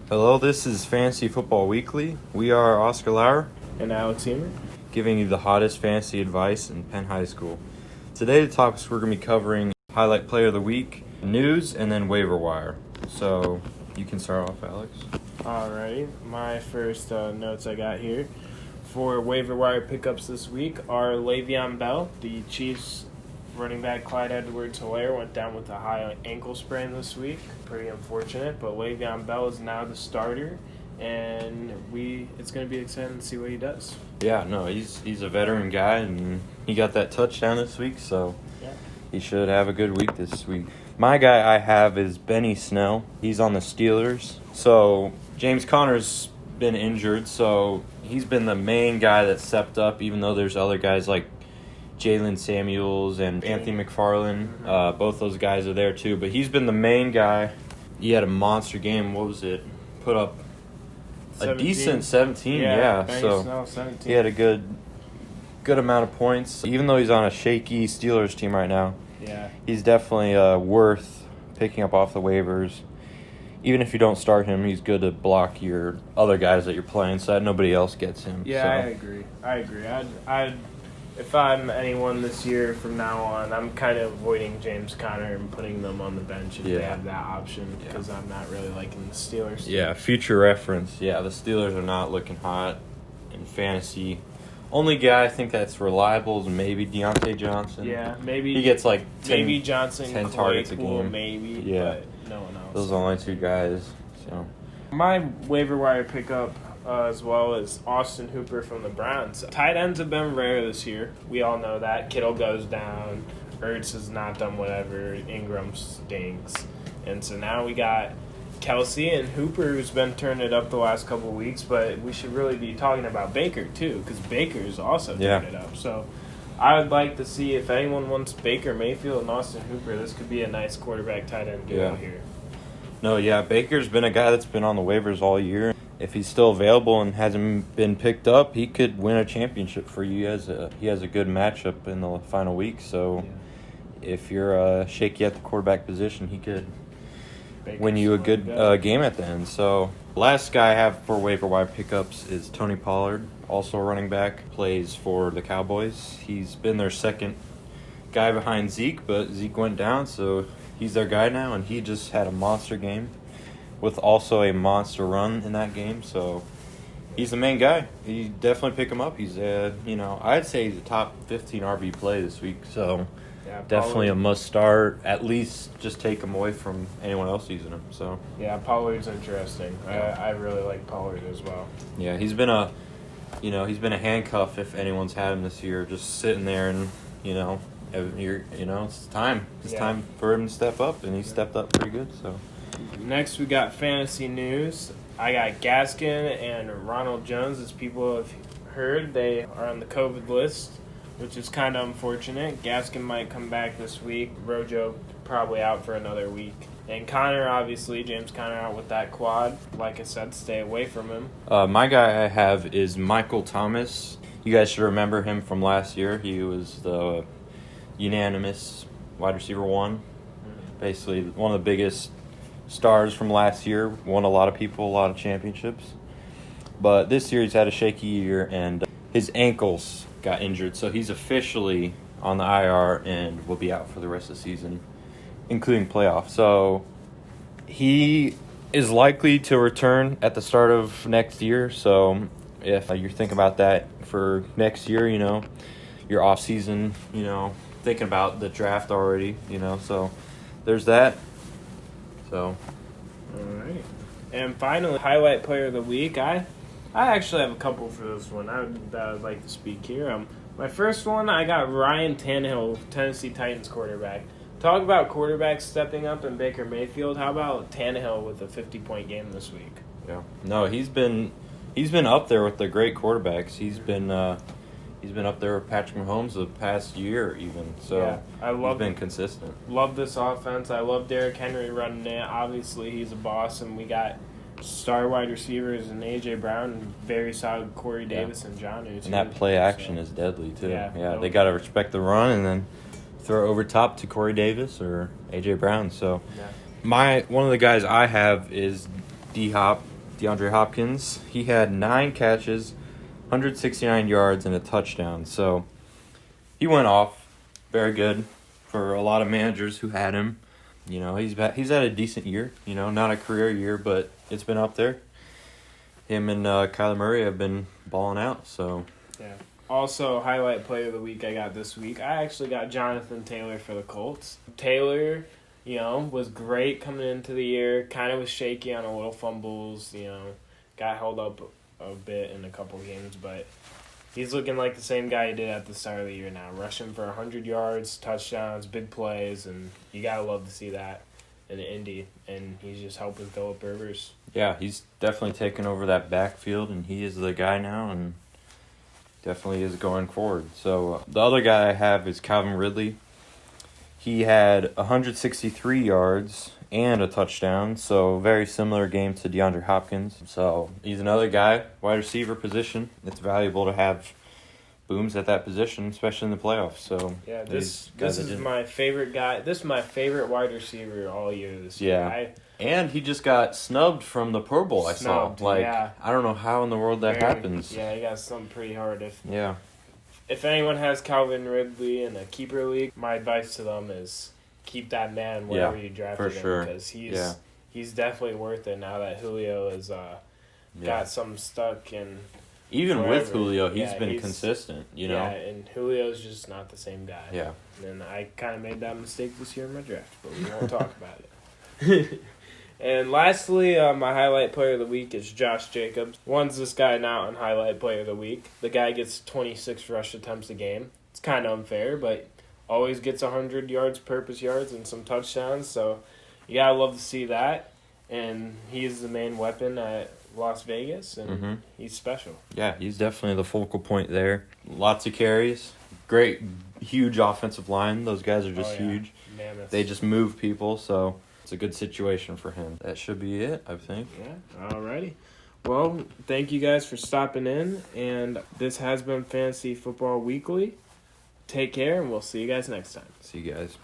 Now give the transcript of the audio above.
Hello, this is Fantasy Football Weekly. We are Oscar Lauer, And Alex Ehmer. giving you the hottest fantasy advice in Penn High School. Today, the topics we're going to be covering: highlight player of the week, news, and then waiver wire. So, you can start off, Alex. Alrighty, my first notes I got here for waiver wire pickups this week are Le'Veon Bell. The Chiefs running back Clyde Edwards-Helaire went down with a high ankle sprain this week. Pretty unfortunate, but Le'Veon Bell is now the starter, and it's going to be exciting to see what he does. Yeah, no, he's a veteran guy, and he got that touchdown this week, so Yeah. he should have a good week this week. My guy I have is Benny Snell. He's on the Steelers. So James Conner's been injured, so he's been the main guy that stepped up, even though there's other guys like Jalen Samuels and Anthony McFarland. Both those guys are there too, but he's been the main guy. He had a monster game. What was it? Put up a 17. decent 17. Yeah, Benny so Snell, 17. he had a good amount of points. Even though he's on a shaky Steelers team right now, Yeah. he's definitely worth picking up off the waivers. Even if you don't start him, he's good to block your other guys that you're playing so that nobody else gets him. Yeah, so. I agree. If I'm anyone this year from now on, I'm kind of avoiding James Conner and putting them on the bench if they have that option because I'm not really liking the Steelers. Yeah, future reference. Yeah, the Steelers are not looking hot in fantasy. Only guy I think that's reliable is maybe Deontay Johnson. Yeah, maybe he gets like 10, maybe Johnson, 10 targets a Claypool, game. maybe. Yeah, but no one else. Those are the only two guys. So my waiver wire pickup as well as Austin Hooper from the Browns. Tight ends have been rare this year. We all know that. Kittle goes down. Ertz has not done whatever. Ingram stinks. And so now we got Kelsey and Hooper, who's been turning it up the last couple of weeks. But we should really be talking about Baker, too, because Baker's also turned it up. So I would like to see if anyone wants Baker Mayfield and Austin Hooper, this could be a nice quarterback tight end duo here. No, yeah, Baker's been a guy that's been on the waivers all year. If he's still available and hasn't been picked up, he could win a championship for you. He has a good matchup in the final week. So if you're shaky at the quarterback position, he could win you a good game at the end. So last guy I have for waiver wire pickups is Tony Pollard, also a running back, plays for the Cowboys. He's been their second guy behind Zeke, but Zeke went down, so he's their guy now, and he just had a monster game with also a monster run in that game. So he's the main guy. You definitely pick him up. He's I'd say he's a top 15 RB play this week. So definitely a must start. At least just take him away from anyone else using him. So yeah, Pollard's interesting. I really like Pollard as well. Yeah, he's been a handcuff if anyone's had him this year, just sitting there and it's time. It's time for him to step up, and he stepped up pretty good. So next we got fantasy news. I got Gaskin and Ronald Jones. As people have heard, they are on the COVID list, which is kind of unfortunate. Gaskin might come back this week. Rojo probably out for another week. And Conner, obviously, James Conner out with that quad. Like I said, stay away from him. My guy I have is Michael Thomas. You guys should remember him from last year. He was the unanimous wide receiver one. Basically, one of the biggest stars from last year. Won a lot of championships. But this year he's had a shaky year, and his ankles got injured. So he's officially on the IR and will be out for the rest of the season, including playoffs. So he is likely to return at the start of next year. So if you're thinking about that for next year, your off season, thinking about the draft already, so there's that. So all right. And finally, highlight player of the week. I actually have a couple for this one. I would like to speak here. My first one, I got Ryan Tannehill, Tennessee Titans quarterback. Talk about quarterbacks stepping up and Baker Mayfield. How about Tannehill with a 50-point game this week? Yeah. No, he's been up there with the great quarterbacks. He's been up there with Patrick Mahomes the past year even. So he's been consistent. Love this offense. I love Derrick Henry running it. Obviously, he's a boss, and we got star wide receivers and A.J. Brown and very solid Corey Davis and Jonnu. And that play action is deadly, too. Yeah, they got to respect the run and then throw over top to Corey Davis or A.J. Brown. So one of the guys I have is D-Hop. DeAndre Hopkins. He had 9 catches, 169 yards, and a touchdown. So he went off. Very good for a lot of managers who had him. You know, he's had a decent year. You know, not a career year, but it's been up there. Him and Kyler Murray have been balling out. So yeah. Also, highlight player of the week I got this week. I actually got Jonathan Taylor for the Colts. Taylor, you know, was great coming into the year. Kind of was shaky on a little fumbles. You know, got held up a bit in a couple games, but he's looking like the same guy he did at the start of the year now. Rushing for 100 yards, touchdowns, big plays, and you got to love to see that in Indy. And he's just helping Phillip Rivers. yeah, he's definitely taken over that backfield, and he is the guy now, and definitely is going forward. So the other guy I have is Calvin Ridley. He had 163 yards and a touchdown, so very similar game to DeAndre Hopkins. So he's another guy, wide receiver position. It's valuable to have booms at that position, especially in the playoffs. So yeah, this is my favorite guy. This is my favorite wide receiver all year this year. Yeah. And he just got snubbed from the Pro Bowl, I saw. I don't know how in the world that happens. Yeah, he got something pretty hard. If anyone has Calvin Ridley in a keeper league, my advice to them is keep that man wherever you drafted him. Because he's definitely worth it now that Julio has got something stuck. And even wherever. With Julio, he's been consistent, you know? Yeah, and Julio's just not the same guy. Yeah. And I kind of made that mistake this year in my draft, but we won't talk about it. And lastly, my highlight player of the week is Josh Jacobs. One's this guy now on highlight player of the week. The guy gets 26 rush attempts a game. It's kind of unfair, but always gets 100 yards, purpose yards, and some touchdowns. So you gotta love to see that. And he is the main weapon at Las Vegas, and he's special. Yeah, he's definitely the focal point there. Lots of carries. Great, huge offensive line. Those guys are just huge. Mammoths. They just move people, so it's a good situation for him. That should be it, I think. Yeah, alrighty. Well, thank you guys for stopping in, and this has been Fantasy Football Weekly. Take care, and we'll see you guys next time. See you guys.